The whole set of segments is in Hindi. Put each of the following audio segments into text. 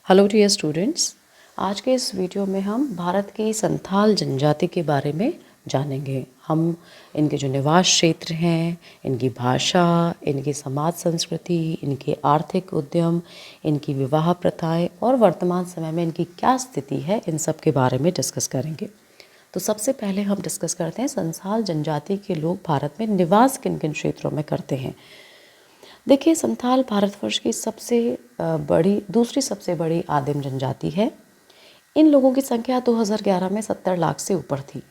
Hello dear students. आज के इस वीडियो में हम भारत की संथाल जनजाति के बारे में जानेंगे। हम इनके जो निवास क्षेत्र हैं, इनकी भाषा, इनकी समाज संस्कृति, इनके आर्थिक उद्यम, इनकी विवाह प्रथाएं और वर्तमान समय में इनकी क्या स्थिति है, इन सब के बारे में डिस्कस करेंगे। तो सबसे पहले हम डिस्कस करते हैं संथाल जनजाति के लोग भारत में निवास किन किन क्षेत्रों में करते हैं। देखिए, संथाल भारतवर्ष की दूसरी सबसे बड़ी आदिम जनजाति है। इन लोगों की संख्या 2011 में 70 लाख से ऊपर थी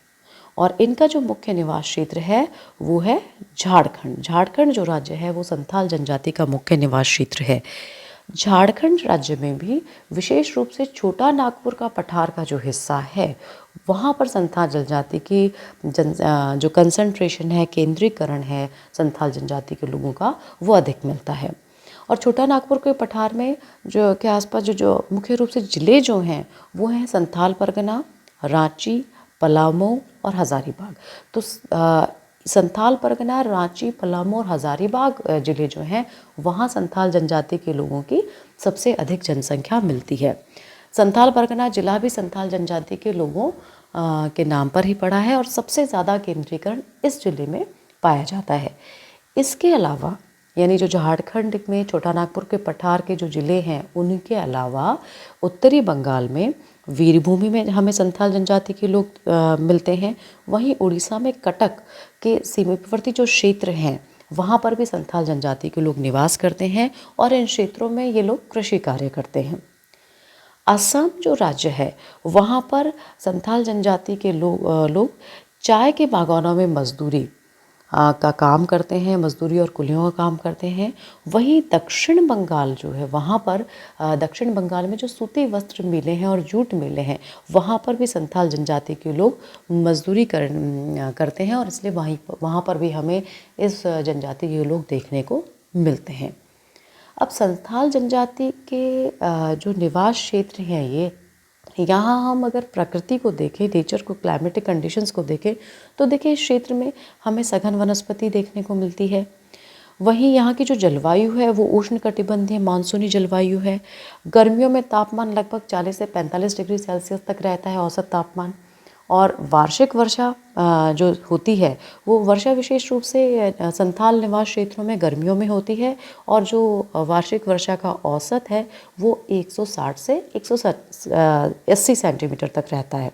और इनका जो मुख्य निवास क्षेत्र है वो है झारखंड। झारखंड जो राज्य है वो संथाल जनजाति का मुख्य निवास क्षेत्र है। झारखंड राज्य में भी विशेष रूप से छोटा नागपुर का पठार का जो हिस्सा है वहाँ पर संथाल जनजाति की जो कंसंट्रेशन है, केंद्रीकरण है संथाल जनजाति के लोगों का, वो अधिक मिलता है। और छोटा नागपुर के पठार में जो के आसपास जो मुख्य रूप से ज़िले जो हैं वो हैं संथाल परगना, रांची, पलामू और हज़ारीबाग। तो संथाल परगना, रांची, पलामू और हज़ारीबाग ज़िले जो हैं वहाँ संथाल जनजाति के लोगों की सबसे अधिक जनसंख्या मिलती है। संथाल परगना जिला भी संथाल जनजाति के लोगों के नाम पर ही पड़ा है और सबसे ज़्यादा केंद्रीकरण इस जिले में पाया जाता है। इसके अलावा यानी जो झारखंड में छोटा नागपुर के पठार के जो ज़िले हैं उनके अलावा उत्तरी बंगाल में वीरभूमि में हमें संथाल जनजाति के लोग मिलते हैं। वहीं उड़ीसा में कटक के सीमावर्ती जो क्षेत्र हैं वहाँ पर भी संथाल जनजाति के लोग निवास करते हैं और इन क्षेत्रों में ये लोग कृषि कार्य करते हैं। असम जो राज्य है वहाँ पर संथाल जनजाति के लोग चाय के बागानों में मजदूरी का काम करते हैं, मजदूरी और कुलियों का काम करते हैं। वहीं दक्षिण बंगाल जो है वहाँ पर दक्षिण बंगाल में जो सूती वस्त्र मिलें हैं और जूट मिलें हैं वहाँ पर भी संथाल जनजाति के लोग मजदूरी करते हैं और इसलिए वहाँ पर भी हमें इस जनजाति के लोग देखने को मिलते हैं। अब संथाल जनजाति के जो निवास क्षेत्र हैं ये यहाँ हम अगर प्रकृति को देखें, नेचर को, क्लाइमेटिक कंडीशंस को देखें तो देखिए इस क्षेत्र में हमें सघन वनस्पति देखने को मिलती है। वहीं यहाँ की जो जलवायु है वो उष्णकटिबंधीय मानसूनी जलवायु है। गर्मियों में तापमान लगभग 40 से 45 डिग्री सेल्सियस तक रहता है औसत तापमान। और वार्षिक वर्षा जो होती है वो वर्षा विशेष रूप से संथाल निवास क्षेत्रों में गर्मियों में होती है और जो वार्षिक वर्षा का औसत है वो 160 से 180 सेंटीमीटर तक रहता है।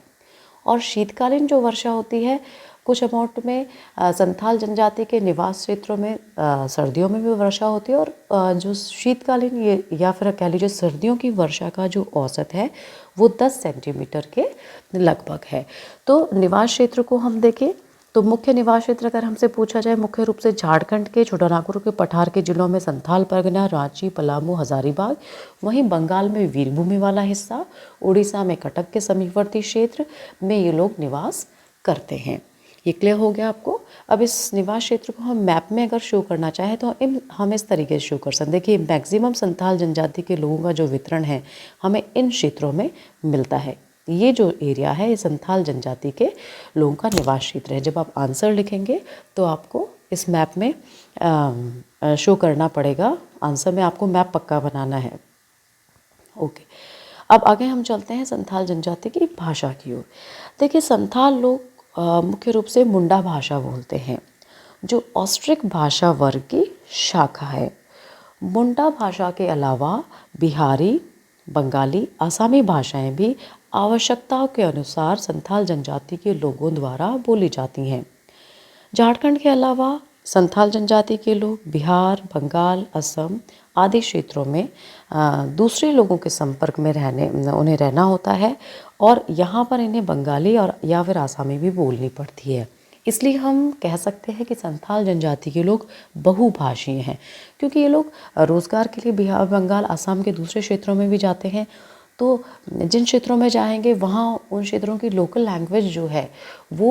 और शीतकालीन जो वर्षा होती है कुछ अमाउंट में संथाल जनजाति के निवास क्षेत्रों में सर्दियों में भी वर्षा होती है और जो शीतकालीन या फिर कह लीजिए सर्दियों की वर्षा का जो औसत है वो 10 सेंटीमीटर के लगभग है। तो निवास क्षेत्र को हम देखें तो मुख्य निवास क्षेत्र अगर हमसे पूछा जाए मुख्य रूप से झारखंड के छोटा नागपुर के पठार के जिलों में संथाल परगना, रांची, पलामू, हज़ारीबाग। वहीं बंगाल में वीरभूमि वाला हिस्सा, उड़ीसा में कटक के समीपवर्ती क्षेत्र में ये लोग निवास करते हैं। ये क्लियर हो गया आपको। अब इस निवास क्षेत्र को हम मैप में अगर शो करना चाहें तो हम इस तरीके से शो कर सकते हैं। देखिए, मैक्सिमम संथाल जनजाति के लोगों का जो वितरण है हमें इन क्षेत्रों में मिलता है। ये जो एरिया है ये संथाल जनजाति के लोगों का निवास क्षेत्र है। जब आप आंसर लिखेंगे तो आपको इस मैप में शो करना पड़ेगा। आंसर में आपको मैप पक्का बनाना है। ओके, अब आगे हम चलते हैं संथाल जनजाति की भाषा की ओर। देखिए, संथाल लोग मुख्य रूप से मुंडा भाषा बोलते हैं जो ऑस्ट्रिक भाषा वर्ग की शाखा है। मुंडा भाषा के अलावा बिहारी, बंगाली, आसामी भाषाएं भी आवश्यकताओं के अनुसार संथाल जनजाति के लोगों द्वारा बोली जाती हैं। झारखंड के अलावा संथाल जनजाति के लोग बिहार, बंगाल, असम आदि क्षेत्रों में दूसरे लोगों के संपर्क में उन्हें रहना होता है और यहाँ पर इन्हें बंगाली और या फिर आसामी भी बोलनी पड़ती है। इसलिए हम कह सकते हैं कि संथाल जनजाति के लोग बहुभाषीय हैं क्योंकि ये लोग रोज़गार के लिए बिहार, बंगाल, असम के दूसरे क्षेत्रों में भी जाते हैं। तो जिन क्षेत्रों में जाएंगे वहाँ उन क्षेत्रों की लोकल लैंग्वेज जो है वो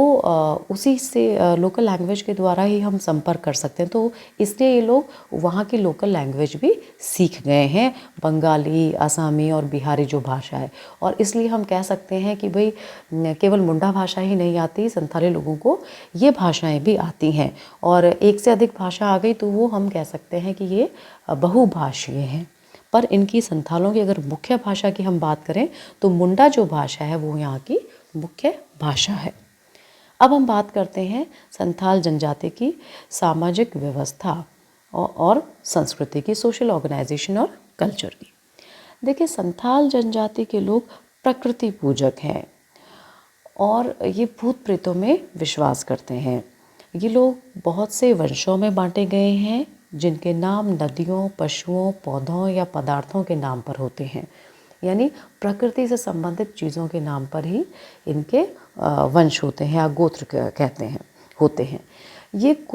उसी से लोकल लैंग्वेज के द्वारा ही हम संपर्क कर सकते हैं। तो इसलिए ये लोग वहाँ की लोकल लैंग्वेज भी सीख गए हैं, बंगाली, आसामी और बिहारी जो भाषा है। और इसलिए हम कह सकते हैं कि भाई केवल मुंडा भाषा ही नहीं आती, संथाली लोगों को ये भाषाएं भी आती हैं और एक से अधिक भाषा आ गई तो वो हम कह सकते हैं कि ये बहुभाषीय हैं। पर इनकी संथालों की अगर मुख्य भाषा की हम बात करें तो मुंडा जो भाषा है वो यहाँ की मुख्य भाषा है। अब हम बात करते हैं संथाल जनजाति की सामाजिक व्यवस्था और संस्कृति की, सोशल ऑर्गेनाइजेशन और कल्चर की। देखिए, संथाल जनजाति के लोग प्रकृति पूजक हैं और ये भूत प्रेतों में विश्वास करते हैं। ये लोग बहुत से वंशों में बांटे गए हैं जिनके नाम नदियों, पशुओं, पौधों या पदार्थों के नाम पर होते हैं। यानी प्रकृति से संबंधित चीज़ों के नाम पर ही इनके वंश होते हैं या गोत्र कहते हैं होते हैं। ये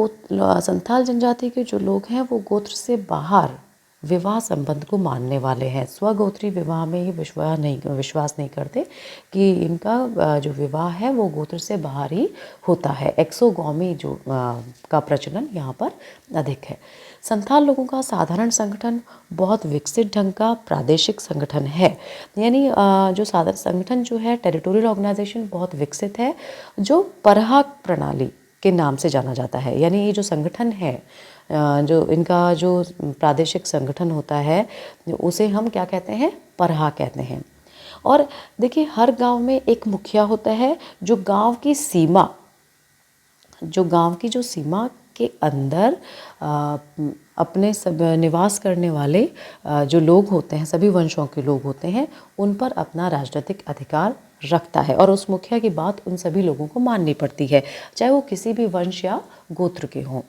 संथाल जनजाति के जो लोग हैं वो गोत्र से बाहर विवाह संबंध को मानने वाले हैं। स्वगोत्री विवाह में ये विश्वास नहीं करते कि इनका जो विवाह है वो गोत्र से बाहर ही होता है। एक्सोगोमी जो का प्रचलन यहाँ पर अधिक है। संथाल लोगों का साधारण संगठन बहुत विकसित ढंग का प्रादेशिक संगठन है। यानी जो साधारण संगठन जो है, टेरिटोरियल ऑर्गेनाइजेशन बहुत विकसित है, जो परहा प्रणाली के नाम से जाना जाता है। यानी ये जो संगठन है, जो इनका जो प्रादेशिक संगठन होता है उसे हम क्या कहते हैं, परहा कहते हैं। और देखिए, हर गांव में एक मुखिया होता है जो गांव की सीमा के अंदर अपने सब निवास करने वाले जो लोग होते हैं, सभी वंशों के लोग होते हैं, उन पर अपना राजनीतिक अधिकार रखता है और उस मुखिया की बात उन सभी लोगों को माननी पड़ती है, चाहे वो किसी भी वंश या गोत्र के हों।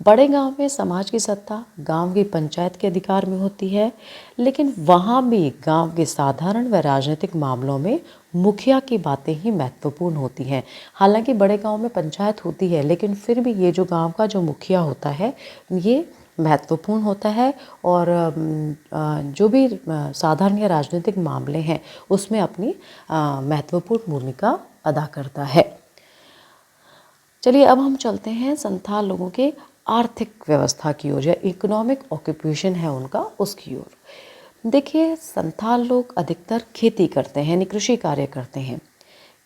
बड़े गांव में समाज की सत्ता गांव की पंचायत के अधिकार में होती है, लेकिन वहाँ भी गांव के साधारण व राजनीतिक मामलों में मुखिया की बातें ही महत्वपूर्ण होती हैं। हालांकि बड़े गांव में पंचायत होती है, लेकिन फिर भी ये जो गांव का जो मुखिया होता है ये महत्वपूर्ण होता है और जो भी साधारण या राजनीतिक मामले हैं उसमें अपनी महत्वपूर्ण भूमिका अदा करता है। चलिए, अब हम चलते हैं संथाल लोगों के आर्थिक व्यवस्था की ओर, या इकोनॉमिक ऑक्यूपेशन है उनका, उसकी ओर। देखिए, संथाल लोग अधिकतर खेती करते हैं, यानी कृषि कार्य करते हैं।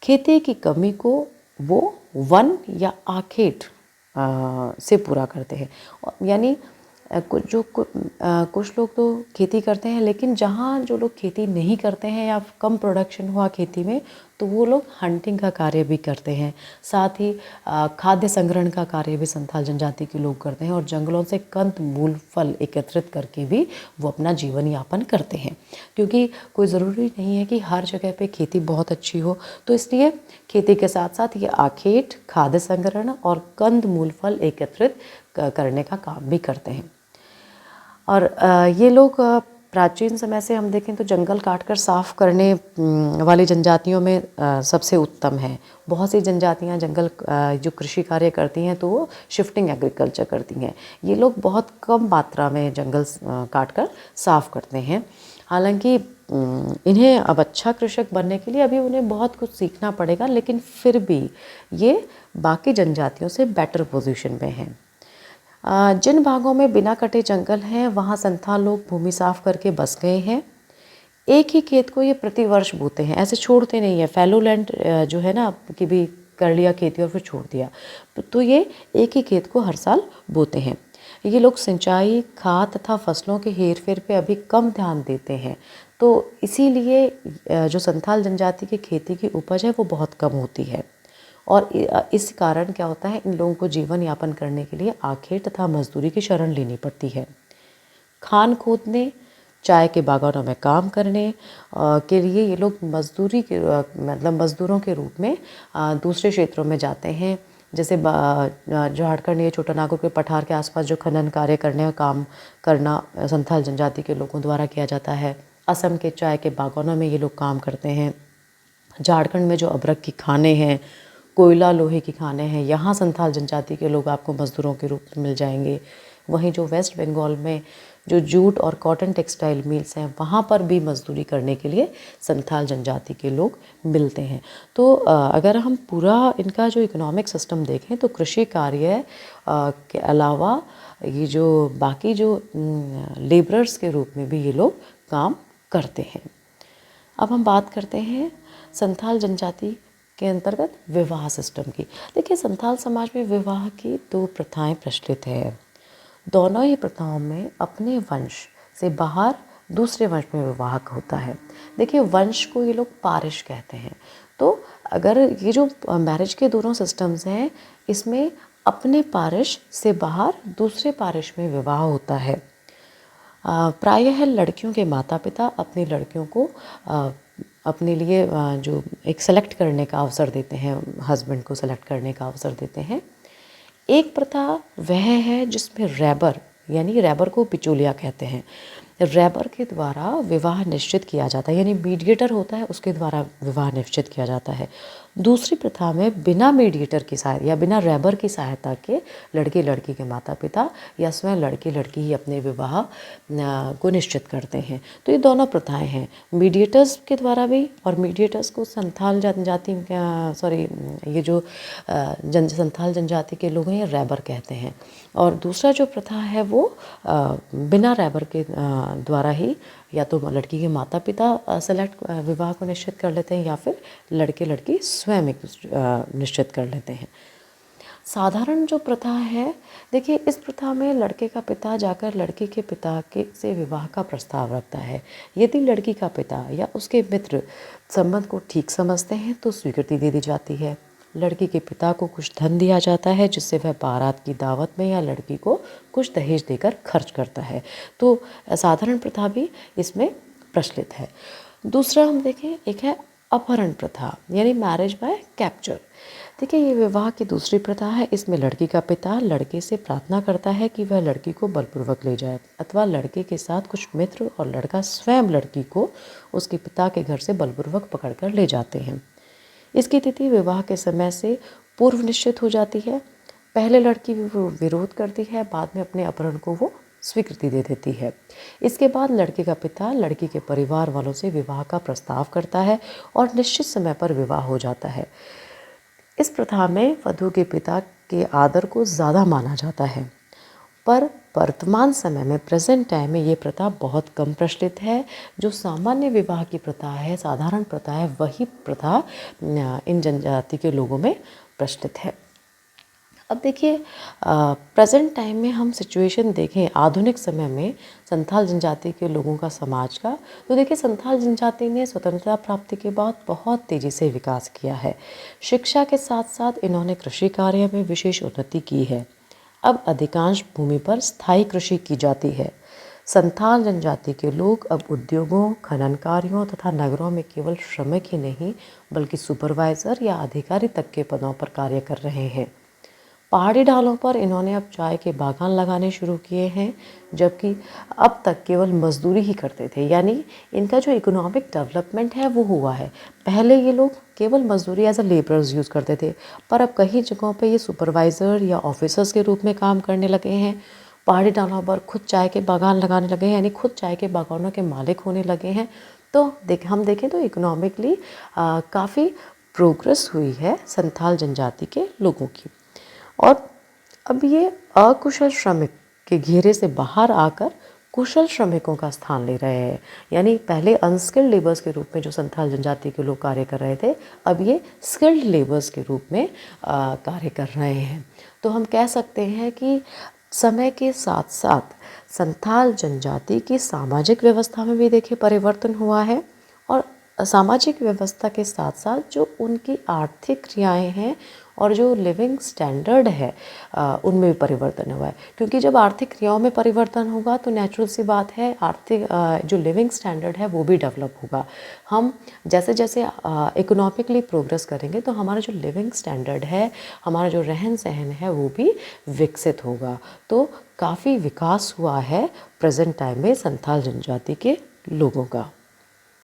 खेती की कमी को वो वन या आखेट से पूरा करते हैं। यानी कुछ लोग तो खेती करते हैं, लेकिन जहाँ जो लोग खेती नहीं करते हैं या कम प्रोडक्शन हुआ खेती में, तो वो लोग हंटिंग का कार्य भी करते हैं। साथ ही खाद्य संग्रहण का कार्य भी संथाल जनजाति के लोग करते हैं और जंगलों से कंद मूल फल एकत्रित करके भी वो अपना जीवन यापन करते हैं। क्योंकि कोई ज़रूरी नहीं है कि हर जगह पे खेती बहुत अच्छी हो, तो इसलिए खेती के साथ साथ ये आखेट, खाद्य संग्रहण और कंद मूल फल एकत्रित करने का काम भी करते हैं। और ये लोग प्राचीन समय से हम देखें तो जंगल काटकर साफ करने वाली जनजातियों में सबसे उत्तम है। बहुत सी जनजातियां जंगल जो कृषि कार्य करती हैं तो वो शिफ्टिंग एग्रीकल्चर करती हैं। ये लोग बहुत कम मात्रा में जंगल काटकर साफ करते हैं। हालांकि इन्हें अब अच्छा कृषक बनने के लिए अभी उन्हें बहुत कुछ सीखना पड़ेगा, लेकिन फिर भी ये बाकी जनजातियों से बेटर पोजीशन में हैं। जिन भागों में बिना कटे जंगल हैं वहाँ संथाल लोग भूमि साफ करके बस गए हैं। एक ही खेत को ये प्रतिवर्ष बोते हैं, ऐसे छोड़ते नहीं है। फैलो लैंड जो है ना, कि भी कर लिया खेती और फिर छोड़ दिया, तो ये एक ही खेत को हर साल बोते हैं। ये लोग सिंचाई, खाद तथा फसलों के हेर फेर पे अभी कम ध्यान देते हैं, तो इसीलिए जो संथाल जनजाति की खेती की उपज है वो बहुत कम होती है। और इस कारण क्या होता है, इन लोगों को जीवन यापन करने के लिए आखेट तथा मजदूरी की शरण लेनी पड़ती है। खान खोदने, चाय के बागानों में काम करने के लिए ये लोग मजदूरी के मजदूरों के रूप में दूसरे क्षेत्रों में जाते हैं। जैसे झारखंड या छोटा नागपुर के पठार के आसपास जो खनन कार्य करने का काम करना संथाल जनजाति के लोगों द्वारा किया जाता है। असम के चाय के बागानों में ये लोग काम करते हैं। झारखंड में जो अबरक की खानें हैं, कोयला लोहे की खानें हैं, यहाँ संथाल जनजाति के लोग आपको मज़दूरों के रूप में मिल जाएंगे। वहीं जो वेस्ट बंगाल में जो जूट और कॉटन टेक्सटाइल मिल्स हैं वहाँ पर भी मजदूरी करने के लिए संथाल जनजाति के लोग मिलते हैं। तो अगर हम पूरा इनका जो इकोनॉमिक सिस्टम देखें तो कृषि कार्य के अलावा ये जो बाकी जो लेबरर्स के रूप में भी ये लोग काम करते हैं। अब हम बात करते हैं संथाल जनजाति के अंतर्गत विवाह सिस्टम की। देखिए, संथाल समाज में विवाह की दो प्रथाएं प्रचलित है। दोनों ही प्रथाओं में अपने वंश से बाहर दूसरे वंश में विवाह होता है। देखिए वंश को ये लोग पारिश कहते हैं। तो अगर ये जो मैरिज के दोनों सिस्टम्स हैं, इसमें अपने पारिश से बाहर दूसरे पारिश में विवाह होता है। प्रायः लड़कियों के माता पिता अपनी लड़कियों को अपने लिए जो एक सेलेक्ट करने का अवसर देते हैं, हस्बैंड को सेलेक्ट करने का अवसर देते हैं। एक प्रथा वह है जिसमें रैबर, यानी रैबर को बिचौलिया कहते हैं, रैबर के द्वारा विवाह निश्चित किया जाता है, यानी मीडिएटर होता है उसके द्वारा विवाह निश्चित किया जाता है। दूसरी प्रथा में बिना मीडिएटर की सहायता या बिना रैबर की सहायता के लड़के लड़की के माता पिता या स्वयं लड़के लड़की ही अपने विवाह को निश्चित करते हैं। तो ये दोनों प्रथाएं हैं, मीडिएटर्स के द्वारा भी, और मीडिएटर्स को संथाल जनजाति ये जो संथाल जनजाति के लोग हैं ये रैबर कहते हैं। और दूसरा जो प्रथा है वो बिना रैबर के द्वारा ही या तो लड़की के माता पिता सेलेक्ट विवाह को निश्चित कर लेते हैं या फिर लड़के लड़की स्वयं निश्चित कर लेते हैं। साधारण जो प्रथा है, देखिए इस प्रथा में लड़के का पिता जाकर लड़की के पिता के से विवाह का प्रस्ताव रखता है। यदि लड़की का पिता या उसके मित्र संबंध को ठीक समझते हैं तो स्वीकृति दे दी जाती है। लड़की के पिता को कुछ धन दिया जाता है जिससे वह बारात की दावत में या लड़की को कुछ दहेज देकर खर्च करता है। तो साधारण प्रथा भी इसमें प्रचलित है। दूसरा हम देखें, एक है अपहरण प्रथा, यानी मैरिज बाय कैप्चर। देखिए ये विवाह की दूसरी प्रथा है। इसमें लड़की का पिता लड़के से प्रार्थना करता है कि वह लड़की को बलपूर्वक ले जाए, अथवा लड़के के साथ कुछ मित्र और लड़का स्वयं लड़की को उसके पिता के घर से बलपूर्वक पकड़कर ले जाते हैं। इसकी तिथि विवाह के समय से पूर्व निश्चित हो जाती है। पहले लड़की विरोध करती है, बाद में अपने अपहरण को वो स्वीकृति दे देती है। इसके बाद लड़के का पिता लड़की के परिवार वालों से विवाह का प्रस्ताव करता है और निश्चित समय पर विवाह हो जाता है। इस प्रथा में वधू के पिता के आदर को ज़्यादा माना जाता है, पर वर्तमान समय में प्रेजेंट टाइम में ये प्रथा बहुत कम प्रचलित है। जो सामान्य विवाह की प्रथा है, साधारण प्रथा है, वही प्रथा इन जनजाति के लोगों में प्रचलित है। अब देखिए प्रेजेंट टाइम में हम सिचुएशन देखें आधुनिक समय में संथाल जनजाति के लोगों का समाज का, तो देखिए संथाल जनजाति ने स्वतंत्रता प्राप्ति के बाद बहुत तेज़ी से विकास किया है। शिक्षा के साथ साथ इन्होंने कृषि कार्य में विशेष उन्नति की है। अब अधिकांश भूमि पर स्थायी कृषि की जाती है। संथाल जनजाति के लोग अब उद्योगों, खनन कार्यों तथा नगरों में केवल श्रमिक ही नहीं बल्कि सुपरवाइज़र या अधिकारी तक के पदों पर कार्य कर रहे हैं। पहाड़ी ढालों पर इन्होंने अब चाय के बागान लगाने शुरू किए हैं, जबकि अब तक केवल मजदूरी ही करते थे, यानी इनका जो इकोनॉमिक डेवलपमेंट है वो हुआ है। पहले ये लोग केवल मजदूरी एज अ लेबरर्स यूज़ करते थे, पर अब कई जगहों पे ये सुपरवाइज़र या ऑफिसर्स के रूप में काम करने लगे हैं। पहाड़ी ढालों पर खुद चाय के बागान लगाने लगे हैं, यानी खुद चाय के बागानों के मालिक होने लगे हैं। तो हम देखें तो इकोनॉमिकली काफ़ी प्रोग्रेस हुई है संथाल जनजाति के लोगों की। और अब ये अकुशल श्रमिक के घेरे से बाहर आकर कुशल श्रमिकों का स्थान ले रहे हैं, यानी पहले अनस्किल्ड लेबर्स के रूप में जो संथाल जनजाति के लोग कार्य कर रहे थे, अब ये स्किल्ड लेबर्स के रूप में कार्य कर रहे हैं। तो हम कह सकते हैं कि समय के साथ साथ संथाल जनजाति की सामाजिक व्यवस्था में भी देखिए परिवर्तन हुआ है, और सामाजिक व्यवस्था के साथ साथ जो उनकी आर्थिक क्रियाएं हैं और जो लिविंग स्टैंडर्ड है उनमें भी परिवर्तन हुआ है। क्योंकि जब आर्थिक क्रियाओं में परिवर्तन होगा तो नेचुरल सी बात है आर्थिक जो लिविंग स्टैंडर्ड है वो भी डेवलप होगा। हम जैसे जैसे इकोनॉमिकली प्रोग्रेस करेंगे तो हमारा जो लिविंग स्टैंडर्ड है, हमारा जो रहन सहन है वो भी विकसित होगा। तो काफ़ी विकास हुआ है प्रेजेंट टाइम में संथाल जनजाति के लोगों का।